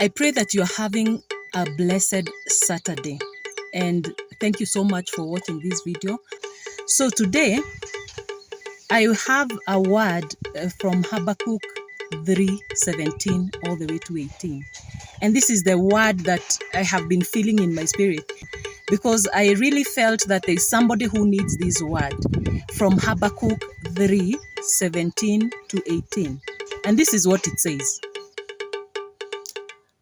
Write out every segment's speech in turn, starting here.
I pray that you're having a blessed Saturday, and thank you so much for watching this video. So today I have a word from Habakkuk 3:17 all the way to 18, and this is the word that I have been feeling in my spirit, because I really felt that there's somebody who needs this word from Habakkuk 3:17 to 18, and this is what it says.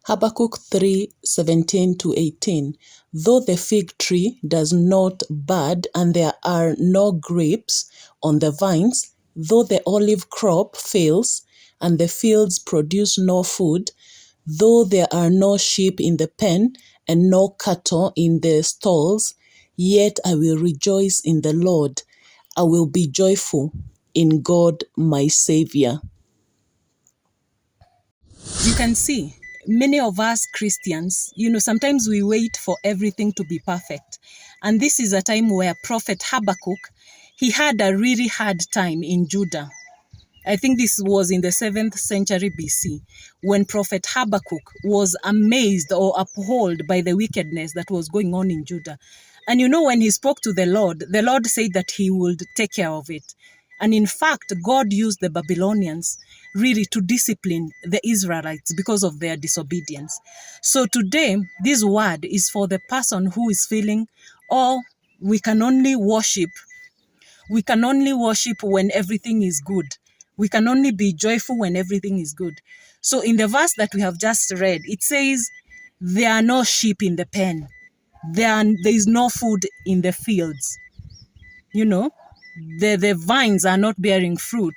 Habakkuk 3:17 to 18. Though the fig tree does not bud and there are no grapes on the vines, though the olive crop fails and the fields produce no food, though there are no sheep in the pen and no cattle in the stalls, yet I will rejoice in the Lord. I will be joyful in God my Savior. You can see, many of us Christians, sometimes we wait for everything to be perfect. And this is a time where Prophet Habakkuk, he had a really hard time in Judah. I think this was in the 7th century BC, when Prophet Habakkuk was amazed or appalled by the wickedness that was going on in Judah. And when he spoke to the Lord said that he would take care of it. And in fact, God used the Babylonians really to discipline the Israelites because of their disobedience. So today, this word is for the person who is feeling, we can only worship when everything is good. We can only be joyful when everything is good. So in the verse that we have just read, it says, there are no sheep in the pen. There is no food in the fields. The vines are not bearing fruit.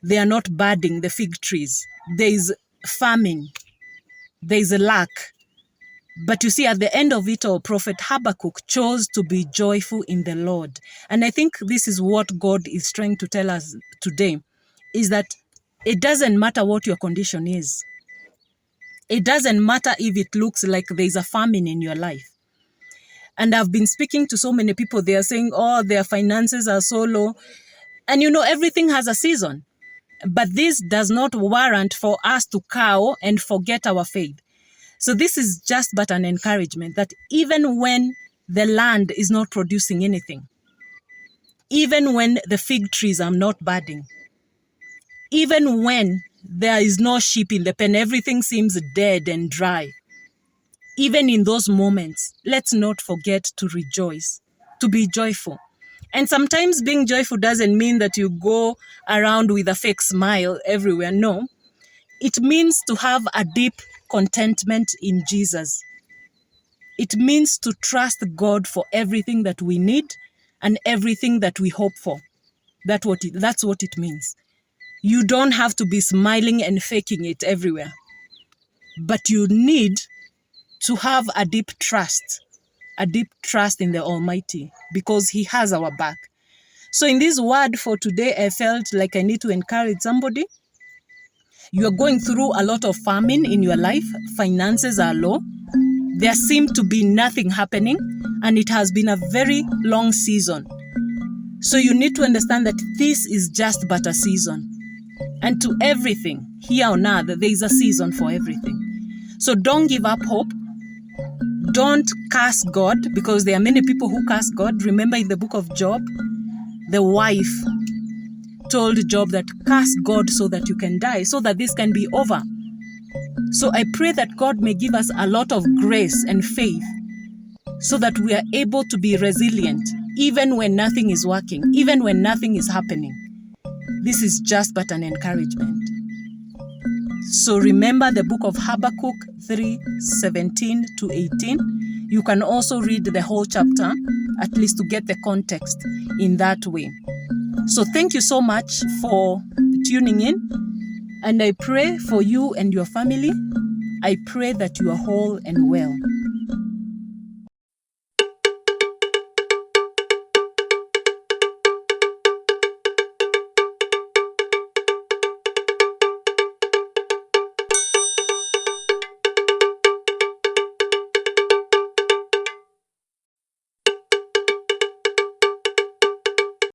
They are not budding, the fig trees. There is famine. There is a lack. But you see, at the end of it all, Prophet Habakkuk chose to be joyful in the Lord. And I think this is what God is trying to tell us today, is that it doesn't matter what your condition is. It doesn't matter if it looks like there's a famine in your life. And I've been speaking to so many people, they are saying, their finances are so low. And everything has a season. But this does not warrant for us to cow and forget our faith. So this is just but an encouragement that even when the land is not producing anything, even when the fig trees are not budding, even when there is no sheep in the pen, everything seems dead and dry, even in those moments, let's not forget to rejoice, to be joyful. And sometimes being joyful doesn't mean that you go around with a fake smile everywhere. No, it means to have a deep contentment in Jesus. It means to trust God for everything that we need and everything that we hope for. That's what it means. You don't have to be smiling and faking it everywhere. But you need to have a deep trust in the Almighty, because He has our back. So in this word for today, I felt like I need to encourage somebody. You are going through a lot of famine in your life. Finances are low. There seems to be nothing happening, and it has been a very long season. So you need to understand that this is just but a season. And to everything, here on earth, there is a season for everything. So don't give up hope. Don't curse God, because there are many people who curse God. Remember in the book of Job, the wife told Job that curse God so that you can die, so that this can be over. So I pray that God may give us a lot of grace and faith so that we are able to be resilient, even when nothing is working, even when nothing is happening. This is just but an encouragement. So remember the book of Habakkuk 3:17 to 18. You can also read the whole chapter, at least to get the context in that way. So thank you so much for tuning in. And I pray for you and your family. I pray that you are whole and well.